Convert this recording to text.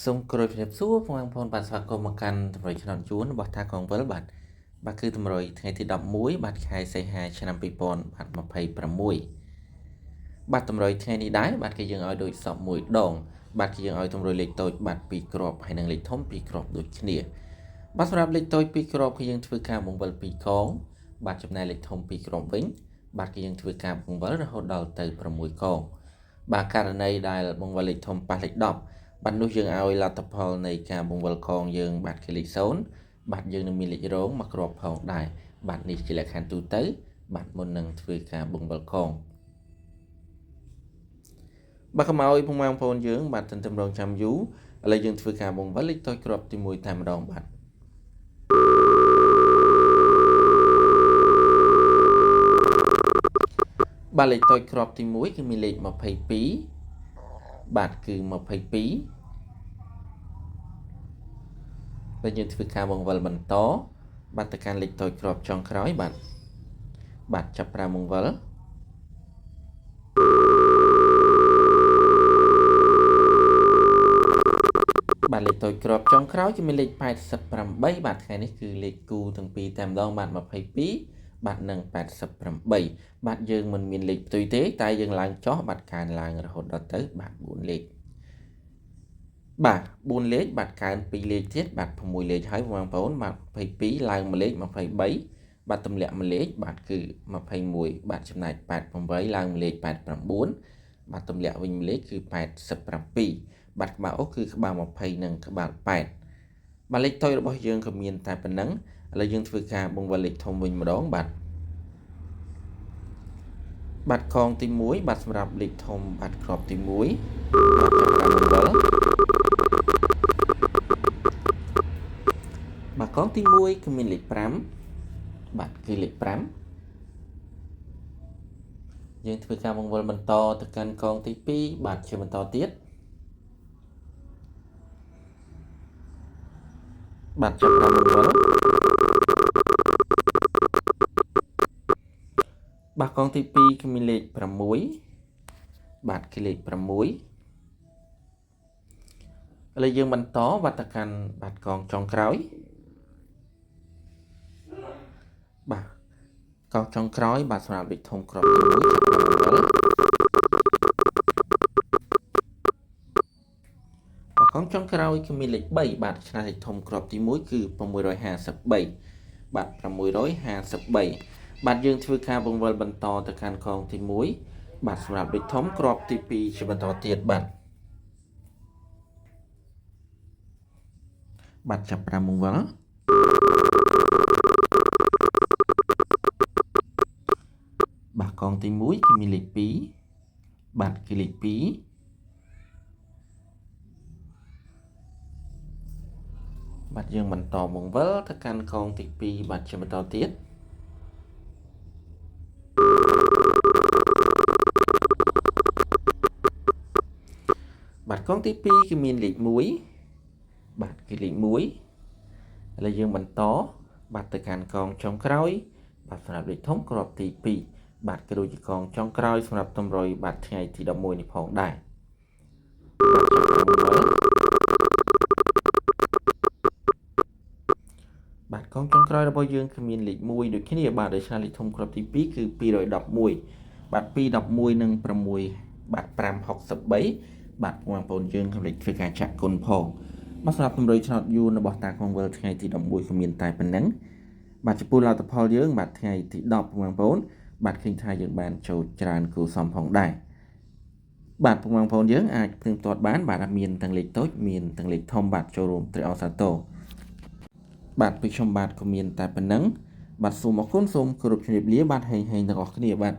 សូមគោរពជំរាបសួរបងប្អូនបាទស្វាគមន៍មកកាន់តម្រុយឆ្នាំជួនរបស់ថាកងវិលបាទគឺតម្រុយថ្ងៃទី11បាទខែសីហាឆ្នាំ2026បាទតម្រុយថ្ងៃនេះដែរបាទគេយើងឲ្យដូចសពមួយដងបាទគេយើងឲ្យតម្រុយលេខតូចបាទ2គ្រាប់ហើយនិងលេខធំ2គ្រាប់ដូចគ្នាបាទសម្រាប់លេខតូច2គ្រាប់គឺយើងធ្វើការបង្វិល2កងបាទចំណែកលេខធំ2គ្រាប់វិញបាទគេយើងធ្វើការបង្វិលរហូតដល់ទៅ6កងបាទករណីដែលបង្វិលលេខធំប៉ះលេខ10បាទនោះយើងឲ្យលទ្ធផលនៃការបង្វិលកងយើងបាទគឺលេខ0បាទយើងនឹងមានលេខរងមកគ្រាប់ផងដែរបាទនេះជាលក្ខខណ្ឌទូទៅបាទមុននឹងធ្វើការបង្វិលកងបាទកុំឲ្យបងប្អូនយើងបាទទន្ទឹមរង់ចាំយូរឥឡូវយើងធ្វើការបង្វិលលេខតូចគ្រាប់ទី1តែម្ដងបាទលេខតូចគ្រាប់ទី1គឺមានលេខ22បាទគឺ22ពេលយើងធ្វើការបង្វិលបន្តបាទទៅកាន់លេខតូចគ្រាប់ចុងក្រោយបាទចាប់ប្រើបង្វិលបាទលេខតូចគ្រាប់ចុងក្រោយគឺមានលេខ88បាទថ្ងៃនេះគឺលេខគូទាំងពីរតែម្ដងបាទ22បាទនិង88បាទយើងមិនមានលេខផ្ទុយទេតែយើងឡើងចុះបាទកើនឡើងរហូតដល់ទៅបាទ4លេខបាទ4លេខបាទកើន2លេខទៀតបាទ6លេខហើយបងប្អូនបាទ22ឡើង1លេខ23បាទទម្លាក់1លេខបាទគឺ21បាទចំណែក88ឡើង1លេខ89បាទទម្លាក់វិញ1លេខគឺ87បាទក្បាលអុសគឺក្បាល20និងក្បាល8បាទលេខតូចរបស់យើងក៏មានតែប៉ុណ្ណឹងឥឡូវយើងធ្វើការបង្វិលលេខធំវិញម្ដងបាទកងទី1បាទសម្រាប់លេខធំបាទគ្រាប់ទី1បាទចាប់ការបង្វិលបាទកងទី1គឺមានលេខ5បាទគឺលេខ5យើងធ្វើការបង្វិលបន្តទៅកាន់កងទី2បាទជាបន្តទៀតបាទចាប់ការបង្វិលបាទកងទី2គឺមានលេខ6បាទគឺលេខ6ឥឡូវយើងបន្តបាទទៅកាន់បាទកងចុងក្រោយបាទកងចុងក្រោយបាទសម្រាប់លេខធំគ្រាប់ទី1ចាប់ការបង្វិលបាទកងចុងក្រោយគឺមានលេខ3បាទឆ្លាស់លេខធំគ្រាប់ទី1គឺ653បាទ653បាទយើងធ្វើការបង្វិលបន្តទៅកាន់កងទី1បាទសម្រាប់លេខធំគ្រាប់ទី2ជាបន្តទៀតបាទចាប់5បង្វិលបាទកងទី1គឺមានលេខ2បាទគឺលេខ2បាទយើងបន្តបង្វិលទៅកាន់កងទី2បាទជាបន្តទៀតបាទកងទី2គឺមានលេខ1បាទគឺលេខ1ឥឡូវយើងបន្តបាទទៅកាន់កងចុងក្រោយបាទសម្រាប់លេខធំគ្រាប់ទី2បាទក៏ដូចជាកងចុងក្រោយសម្រាប់តម្រុយបាទថ្ងៃទី11នេះផងដែរបាទកងចុងក្រោយរបស់យើងគឺមានលេខ1ដូចគ្នាបាទដោយសារលេខធំគ្រាប់ទី2គឺ211បាទ211និង6បាទ563បាទបងប្អូនយើងកុំភ្លេចធ្វើការចាក់គុណផងបាទសម្រាប់តម្រុយឆ្នោតយួនរបស់តាកងវិលថ្ងៃទី11ក៏មានតែប៉ុណ្ណឹងបាទចំពោះលទ្ធផលយើងបាទថ្ងៃទី10បងប្អូនបាទឃើញថាយើងបានចូលច្រើនគូសំផងដែរបាទបងប្អូនយើងអាចផ្ទៀងផ្ទាត់បានបាទមានទាំងលេខតូចមានទាំងលេខធំបាទចូលរួមត្រីអសាទរបាទពីខ្ញុំបាទក៏មានតែប៉ុណ្ណឹងបាទសូមអរគុណសូមគោរពជម្រាបលាបាទហេងទាំងអស់គ្នាបាទ